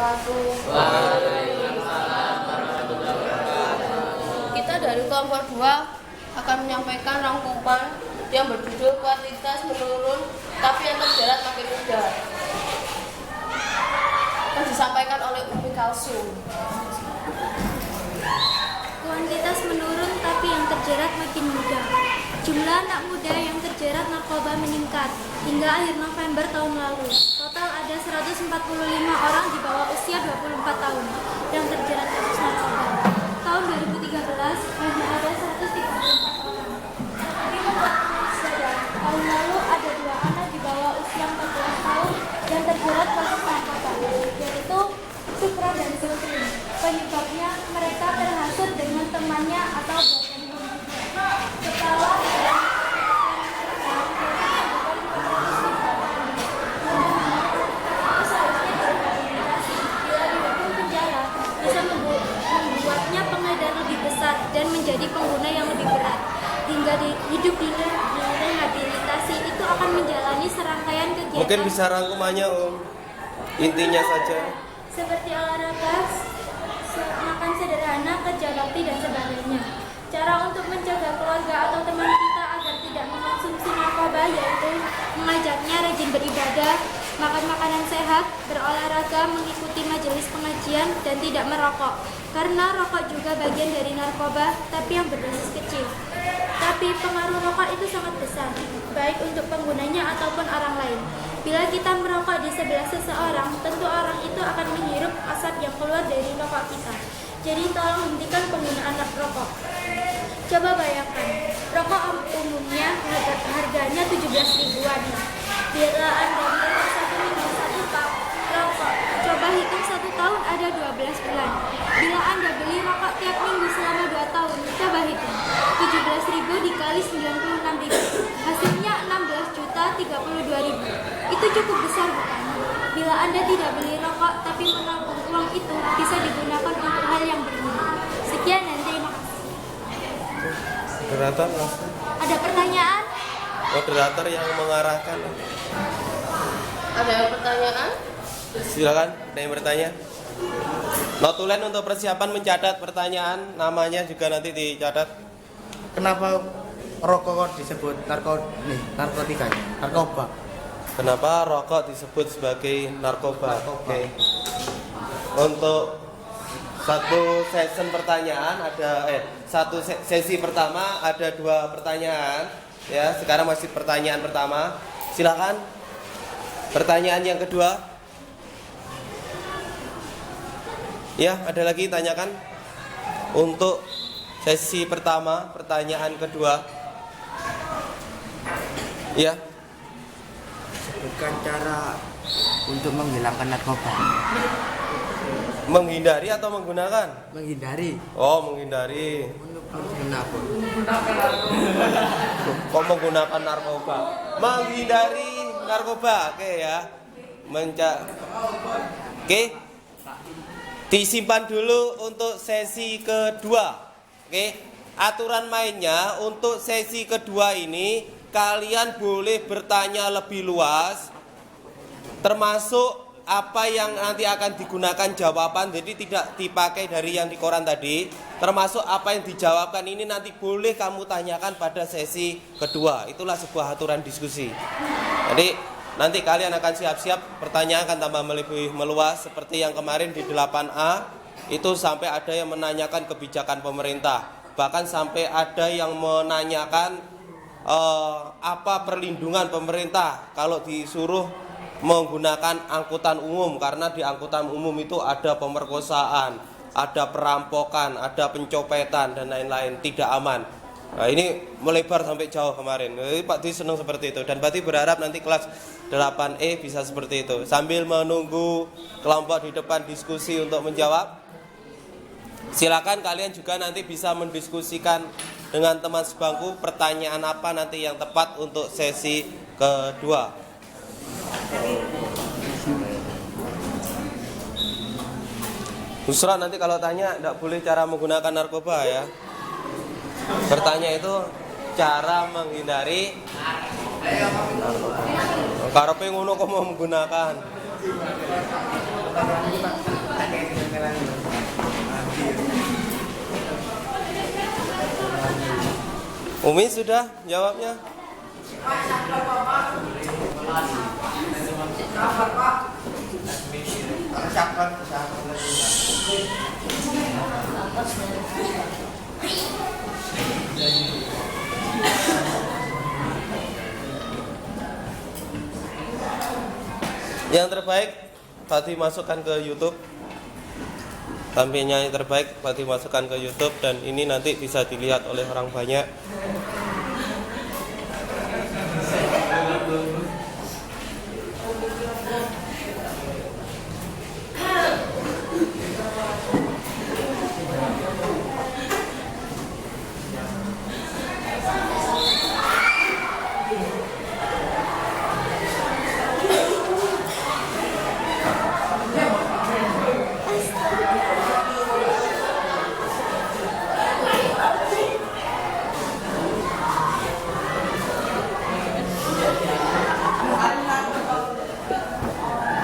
wabarakatuh. Waalaikumsalam warahmatullahi wabarakatuh. Kita dari kelompok 2 akan menyampaikan rangkuman yang berjudul kuantitas menurun tapi yang terjerat makin muda. Yang disampaikan oleh Umi Kalsum. Kuantitas menurun tapi yang terjerat makin muda. Jumlah anak muda yang terjerat narkoba meningkat hingga akhir November tahun lalu. Total ada 145 orang di bawah usia 24 tahun yang terjerat kasus narkoba. Tahun 2013 hanya ada 134 orang. Tapi membuat sadar, tahun lalu ada 2 anak di bawah usia 14 tahun yang terjerat kasus narkoba, yaitu Supra dan Sultri. Penyebabnya mereka terhasut dengan temannya atau bosan setelah bisa membuatnya pengedar lebih besar dan menjadi pengguna yang lebih berat hingga hidup di rehabilitasi itu akan menjalani serangkaian kegiatan. Mungkin bisa rangkumannya intinya saja. Seperti olahraga, makan sederhana, kerja bakti dan sebagainya. Cara untuk mencegah keluarga atau teman kita agar tidak mengkonsumsi narkoba yaitu mengajaknya rajin beribadah, makan makanan sehat, berolahraga, mengikuti majelis pengajian, dan tidak merokok. Karena rokok juga bagian dari narkoba, tapi yang berdosis kecil. Tapi pengaruh rokok itu sangat besar, baik untuk penggunanya ataupun orang lain. Bila kita merokok di sebelah seseorang, tentu orang itu akan menghirup asap yang keluar dari rokok kita. Jadi tolong hentikan penggunaan rokok. Coba bayangkan, rokok umumnya harganya 17 ribuan. Bila Anda beli 1 minggu 1 pak rokok, coba hitung 1 tahun ada 12 bulan. Bila Anda beli rokok tiap minggu selama 2 tahun, coba hitung 17 ribu dikali 96 ribu, hasilnya 16 juta 32 ribu. Itu cukup besar bukan? Bila Anda tidak beli rokok tapi menabung uang itu bisa digunakan untuk hal yang berguna. Sekian dan terima kasih. Moderator langsung. Ada pertanyaan? Moderator yang mengarahkan. Ada pertanyaan? Silakan, ada yang bertanya. Notulen untuk persiapan mencatat pertanyaan, namanya juga nanti dicatat. Kenapa rokok disebut narkotika? Kenapa rokok disebut sebagai narkoba? Oke. Untuk satu sesi pertanyaan satu sesi pertama ada 2 pertanyaan. Ya, sekarang masih pertanyaan pertama. Silakan. Pertanyaan yang kedua. Ya, ada lagi tanyakan. Untuk sesi pertama, pertanyaan kedua. Ya. Sebutkan cara untuk menghilangkan narkoba. Menghindari atau menggunakan? Menghindari. Oh, menghindari. Kenapa? Kok menggunakan narkoba? Menghindari narkoba. Oke ya. Oke. Disimpan dulu untuk sesi kedua. Oke. Aturan mainnya untuk sesi kedua ini kalian boleh bertanya lebih luas, termasuk apa yang nanti akan digunakan jawaban. Jadi tidak dipakai dari yang di koran tadi. Termasuk apa yang dijawabkan ini nanti boleh kamu tanyakan pada sesi kedua. Itulah sebuah aturan diskusi. Jadi nanti kalian akan siap-siap, pertanyaan akan tambah lebih meluas. Seperti yang kemarin di 8A, itu sampai ada yang menanyakan kebijakan pemerintah. Bahkan sampai ada yang menanyakan apa perlindungan pemerintah kalau disuruh menggunakan angkutan umum, karena di angkutan umum itu ada pemerkosaan, ada perampokan, ada pencopetan dan lain-lain, tidak aman. Nah, ini melebar sampai jauh kemarin. Jadi Pak Dwi senang seperti itu, dan Pak Dwi berharap nanti kelas 8E bisa seperti itu. Sambil menunggu kelompok di depan diskusi untuk menjawab, silakan kalian juga nanti bisa mendiskusikan dengan teman sebangku pertanyaan apa nanti yang tepat untuk sesi kedua. Nusra nanti kalau tanya tidak boleh cara menggunakan narkoba ya. Bertanya itu cara menghindari narkoba. Karepe ngono kok mau menggunakan. Umi sudah jawabnya? Yang terbaik Fatih masukkan ke YouTube. Tampilnya yang terbaik Fatih masukkan ke YouTube dan ini nanti bisa dilihat oleh orang banyak.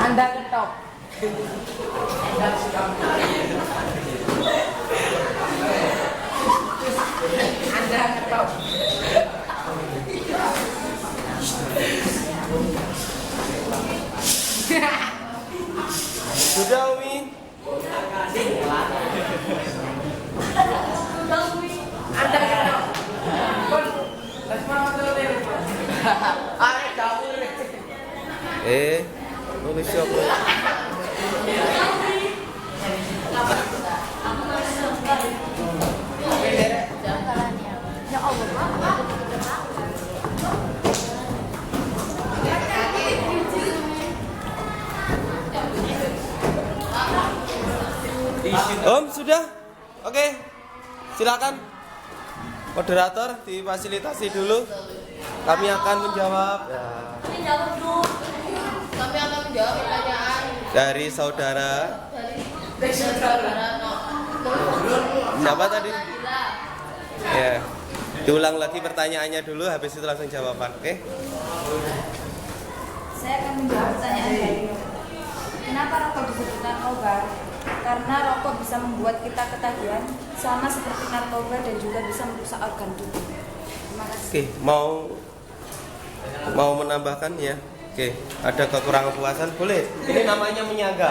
Anda ketop. Anda ketop. Sudah Umi? Anda ketop. Nulis siapa? Ya Allah. Om sudah? Oke. Silakan. Moderator difasilitasi dulu. Kami akan menjawab Kami akan menjawab pertanyaan dari saudara. dari saudara Siapa tadi? Ya. Diulang lagi pertanyaannya dulu, habis itu langsung jawaban, oke? Saya akan menjawab pertanyaan dari kenapa rokok disebut narkoba? Karena rokok bisa membuat kita ketagihan, sama seperti narkoba dan juga bisa merusak organ tubuh. Terima kasih. Oke, mau menambahkan ya? Oke, ada kekurangan puasan boleh. Ini namanya menyaga.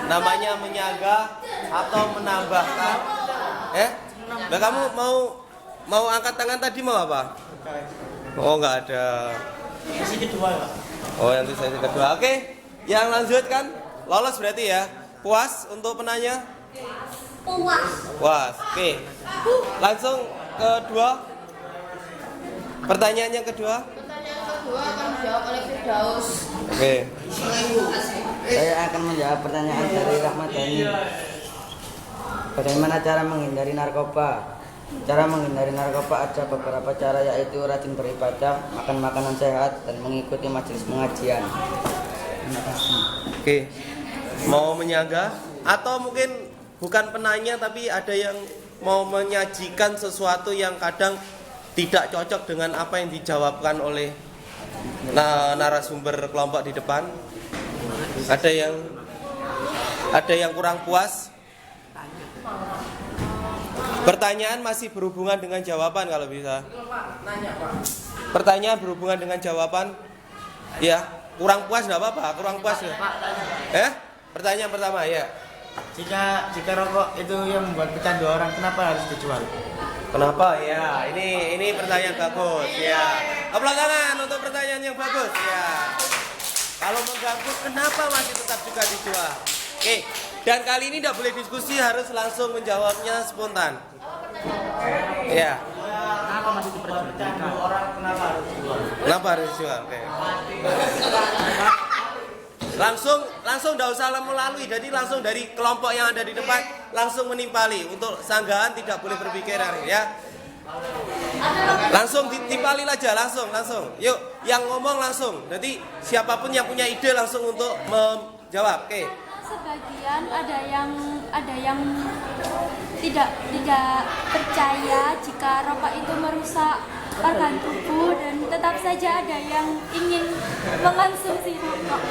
Namanya menyaga atau menambahkan. Nah kamu mau angkat tangan tadi mau apa? Oh nggak ada. Sesi kedua, Pak. Oh yang sesi kedua. Oke, yang lanjut kan lolos berarti ya. Puas untuk penanya? Puas. Oke. Langsung kedua. Pertanyaan yang kedua. Pertanyaan kedua akan dijawab oleh Firdaus. Oke. Saya akan menjawab pertanyaan dari Rahmat Dhani. Bagaimana cara menghindari narkoba? Cara menghindari narkoba ada beberapa cara, yaitu rajin beribadah, makan makanan sehat, dan mengikuti majelis pengajian. Terima kasih. Oke. Mau menyaga atau mungkin bukan penanya tapi ada yang mau menyajikan sesuatu yang kadang tidak cocok dengan apa yang dijawabkan oleh narasumber kelompok di depan. Ada yang kurang puas. Pertanyaan masih berhubungan dengan jawaban kalau bisa. Pertanyaan berhubungan dengan jawaban. Ya, kurang puas enggak apa-apa, kurang puas ya. Pertanyaan pertama ya. Jika rokok itu yang membuat pecandu orang, kenapa harus dijual? Kenapa ya? Ini pertanyaan bagus ya. Aplaus tangan untuk pertanyaan yang bagus ya. Kalau mengganggu, kenapa masih tetap juga dijual? Oke. Dan kali ini tidak boleh diskusi, harus langsung menjawabnya spontan. Ya. Kenapa masih diperjualbelikan? Kenapa harus dijual? Kenapa harus dijual? Oke. Langsung tidak usah melalui, jadi langsung dari kelompok yang ada di depan langsung menimpali. Untuk sanggahan tidak boleh berpikiran ya. Langsung ditimpali aja, langsung. Yuk, yang ngomong langsung. Jadi siapapun yang punya ide langsung untuk menjawab. Oke. Sebagian ada yang tidak percaya jika rokok itu merusak organ tubuh dan tetap saja ada yang ingin mengonsumsi rokok.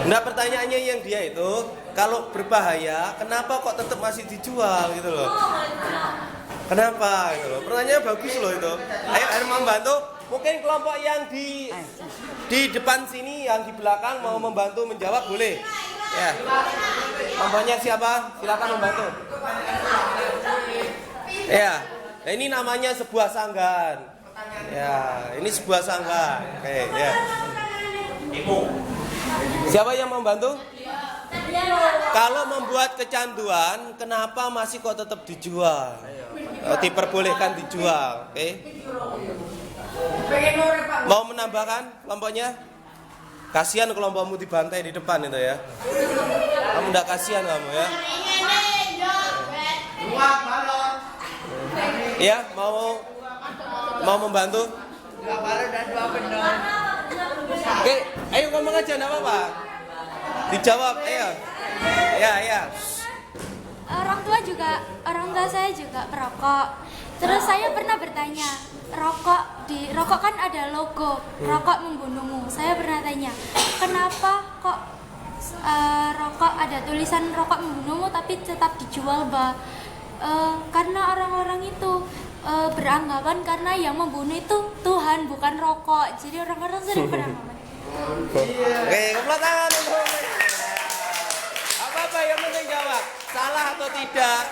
Nah pertanyaannya yang dia itu, kalau berbahaya, kenapa kok tetap masih dijual gitu loh? Kenapa gitu loh? Pertanyaannya bagus loh itu. Ayo mau membantu. Mungkin kelompok yang di depan sini, yang di belakang mau membantu menjawab boleh. Ya. Kelompoknya siapa? Silakan membantu. Ya. Nah, ini namanya sebuah sanggahan. Ya, ini sebuah sanggahan. Oke, ya. Siapa yang membantu? Kalau membuat kecanduan, kenapa masih kok tetap dijual? Diperbolehkan dijual, oke? Mau menambahkan kelompoknya? Kasihan kelompokmu dibantai di depan itu ya. Kamu enggak kasihan kamu ya? Iya, mau membantu? Oke, ayo ngomong aja, enggak apa-apa. Dijawab, ayo. Ya. Orang tua saya juga perokok. Terus saya pernah bertanya, rokok kan ada logo, rokok membunuhmu. Saya pernah tanya, kenapa kok rokok ada tulisan rokok membunuhmu tapi tetap dijual, Mbak? Karena orang-orang itu beranggapan karena yang membunuh itu Tuhan bukan rokok. Jadi orang-orang sering beranggapan. Oke, kepala tangan untuk apa yang penting jawab, salah atau tidak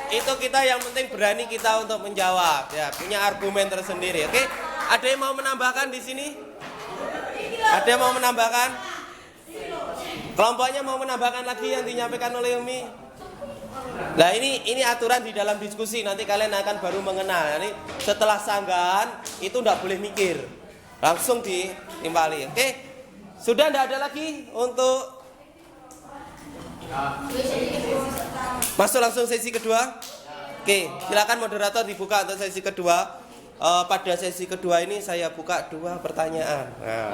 itu kita yang penting berani kita untuk menjawab ya, punya argumen tersendiri. Oke, ada yang mau menambahkan di sini? Ada yang mau menambahkan? Kelompoknya mau menambahkan lagi yang dinyampaikan oleh Umi? Nah ini aturan di dalam diskusi, nanti kalian akan baru mengenal. Ini setelah sanggahan itu tidak boleh mikir, langsung ditimpali. Oke, sudah tidak ada lagi untuk masuk langsung sesi kedua. Oke, silakan moderator dibuka untuk sesi kedua. Pada sesi kedua ini saya buka 2 pertanyaan. Nah,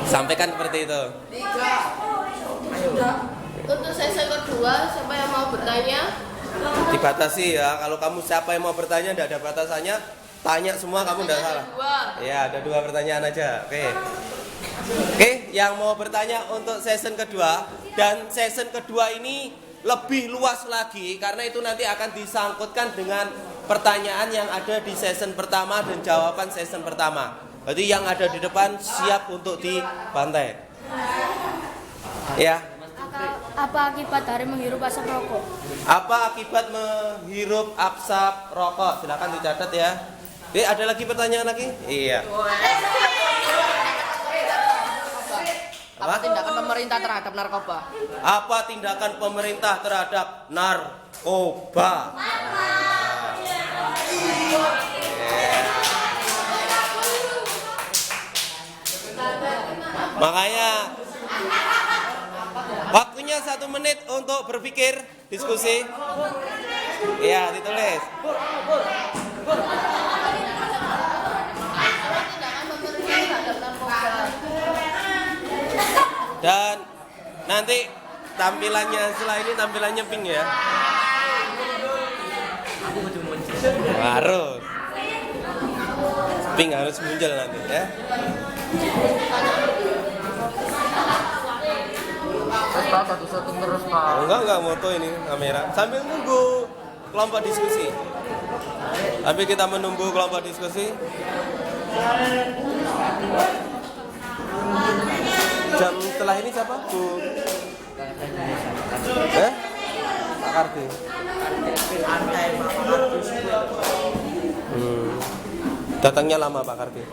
sampaikan seperti itu. Untuk sesi kedua, siapa yang mau bertanya? Dibatasi ya. Kalau kamu siapa yang mau bertanya tidak ada batasannya. Tanya semua, kamu tidak salah. Ya, ada 2 pertanyaan aja. Oke, yang mau bertanya untuk season kedua, dan season kedua ini lebih luas lagi karena itu nanti akan disangkutkan dengan pertanyaan yang ada di season pertama dan jawaban season pertama. Berarti yang ada di depan siap untuk dibantai. Ya. Apa akibat dari menghirup asap rokok? Apa akibat menghirup asap rokok? Silakan dicatat ya. Oke, ada lagi pertanyaan lagi? Iya. Apa tindakan pemerintah terhadap narkoba? Apa tindakan pemerintah terhadap narkoba? Makanya waktunya 1 menit untuk berpikir, diskusi. Ya, ditulis. Dan nanti tampilannya setelah ini tampilannya pink ya. Harus pink, harus muncul nanti ya. Pak, disetting terus, Pak. Enggak moto ini kamera. Sambil nunggu kelompok diskusi. Sambil kita menunggu kelompok diskusi. Jam setelah ini siapa? Bu Pak Karti. Datangnya lama Pak Karti.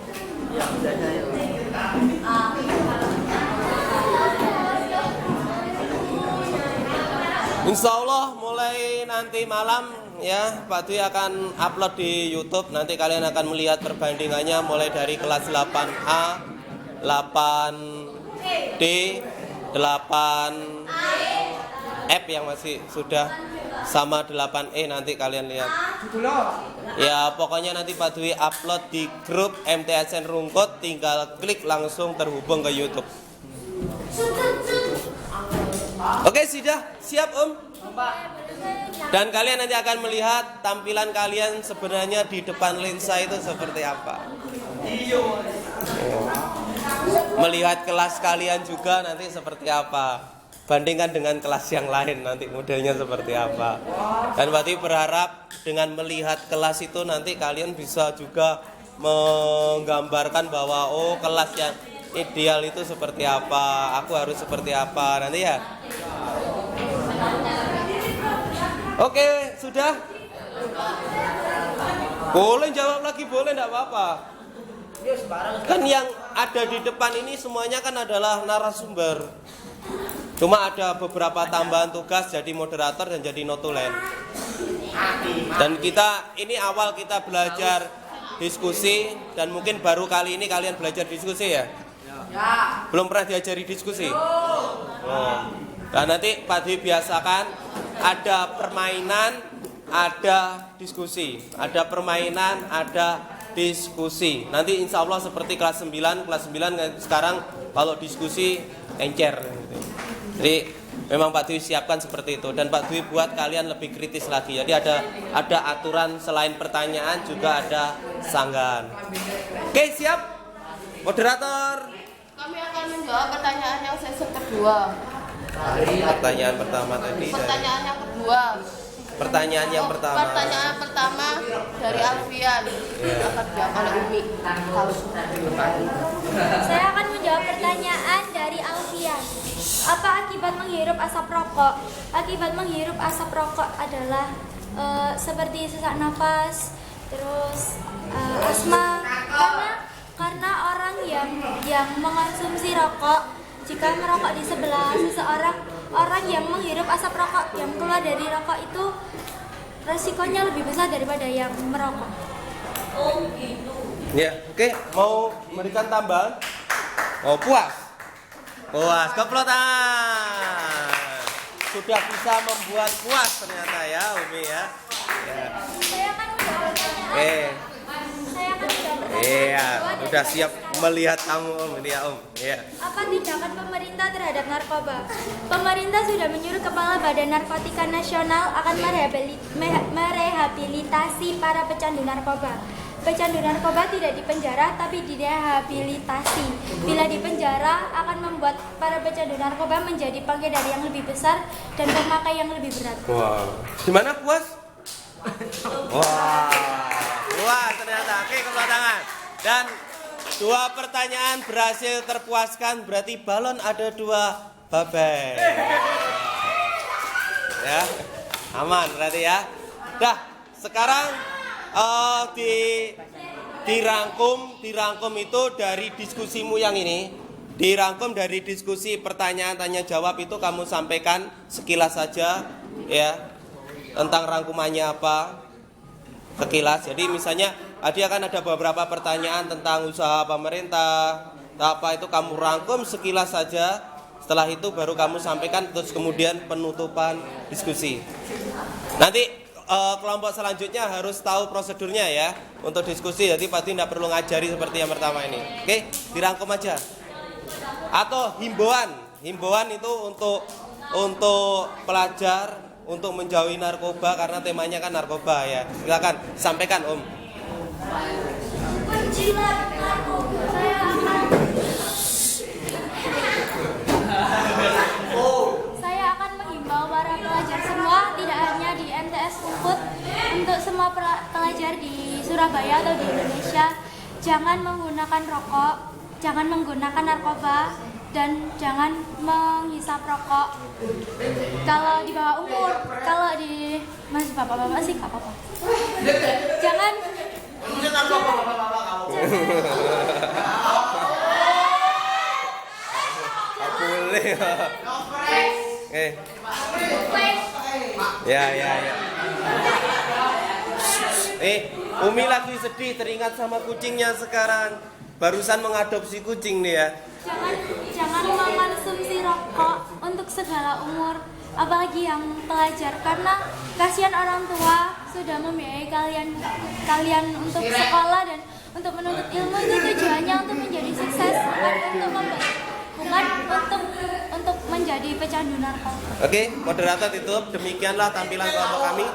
Insya Allah mulai nanti malam ya Pak Dwi akan upload di YouTube. Nanti kalian akan melihat perbandingannya mulai dari kelas 8A, 8D, 8F yang masih sudah sama 8E, nanti kalian lihat. Ya pokoknya nanti Pak Dwi upload di grup MTSN Rungkut, tinggal klik langsung terhubung ke YouTube. Oke, sudah siap Om? Dan kalian nanti akan melihat tampilan kalian sebenarnya di depan lensa itu seperti apa. Melihat kelas kalian juga nanti seperti apa. Bandingkan dengan kelas yang lain nanti modelnya seperti apa. Dan berarti berharap dengan melihat kelas itu nanti kalian bisa juga menggambarkan bahwa oh kelas yang ideal itu seperti apa, aku harus seperti apa nanti ya. Oke, sudah? Boleh jawab lagi, boleh, enggak apa-apa. Kan yang ada di depan ini semuanya kan adalah narasumber. Cuma ada beberapa tambahan tugas jadi moderator dan jadi notulen. Dan kita, ini awal kita belajar diskusi. Dan mungkin baru kali ini kalian belajar diskusi ya? Belum pernah diajari diskusi? Oh. Dan nanti Pak Dwi biasakan ada permainan, ada diskusi. Ada permainan, ada diskusi. Nanti insya Allah seperti kelas 9 sekarang kalau diskusi encer. Jadi memang Pak Dwi siapkan seperti itu. Dan Pak Dwi buat kalian lebih kritis lagi. Jadi ada aturan selain pertanyaan juga ada sanggahan. Oke, siap? Moderator. Kami akan menjawab pertanyaan yang sesi kedua. Pertanyaan pertama tadi. Pertanyaan yang kedua. Pertanyaan yang pertama. Pertanyaan pertama dari Alfian. Akan dijawab oleh Umi. Saya akan menjawab pertanyaan dari Alfian. Apa akibat menghirup asap rokok? Akibat menghirup asap rokok adalah seperti sesak nafas, terus asma. Karena orang yang mengonsumsi rokok, jika merokok di sebelah orang yang menghirup asap rokok yang keluar dari rokok itu resikonya lebih besar daripada yang merokok. Oh gitu. Ya, oke. Mau memberikan tambahan? Oh, puas. Puas, keplotan. Sudah bisa membuat puas ternyata ya, Umi ya. Saya akan menjawab pertanyaan. Saya akan menjawab pertanyaan. Iya, kedua udah dari siap Alfian. melihat kamu Om ini ya Om. Iya. Apa tindakan pemerintah terhadap narkoba? Pemerintah sudah menyuruh Kepala Badan Narkotika Nasional akan merehabilitasi para pecandu narkoba. Pecandu narkoba tidak dipenjara tapi direhabilitasi. Bila dipenjara akan membuat para pecandu narkoba menjadi pengedar yang lebih besar dan pemakai yang lebih berat. Wah, gimana puas? Wah, puas ternyata. Oke, kepala tangan. Dan 2 pertanyaan berhasil terpuaskan, berarti balon ada 2 babai. Ya, aman berarti ya. Dah, sekarang dirangkum itu dari diskusimu yang ini. Dirangkum dari diskusi pertanyaan tanya jawab itu kamu sampaikan sekilas saja ya. Tentang rangkumannya apa? Sekilas. Jadi misalnya tadi akan ada beberapa pertanyaan tentang usaha pemerintah, apa itu kamu rangkum sekilas saja. Setelah itu baru kamu sampaikan, terus kemudian penutupan diskusi. Nanti kelompok selanjutnya harus tahu prosedurnya ya untuk diskusi. Jadi pasti tidak perlu ngajari seperti yang pertama ini. Oke, dirangkum aja. Atau himbauan itu untuk pelajar untuk menjauhi narkoba karena temanya kan narkoba ya. Silakan sampaikan Om. Saya akan menghimbau para pelajar semua, tidak hanya di MTS Unput, untuk semua pelajar di Surabaya atau di Indonesia, jangan menggunakan rokok, jangan menggunakan narkoba, dan jangan menghisap rokok kalau di bawah umur. Kalau di masih bapak-bapak sih nggak apa-apa. Jangan boleh. Ya. Umi lagi sedih teringat sama kucingnya sekarang. Barusan mengadopsi kucing nih ya. Jangan mengkonsumsi rokok untuk segala umur, apalagi yang pelajar, karena kasihan orang tua sudah membiayai kalian untuk sekolah dan untuk menuntut ilmu. Itu tujuannya untuk menjadi sukses, bukan untuk menjadi pecandu narkoba. Oke, moderator tutup. Demikianlah tampilan kelompok kami.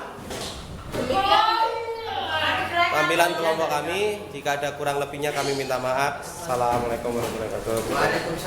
Tampilan kelompok kami. Jika ada kurang lebihnya kami minta maaf. Assalamualaikum warahmatullahi wabarakatuh.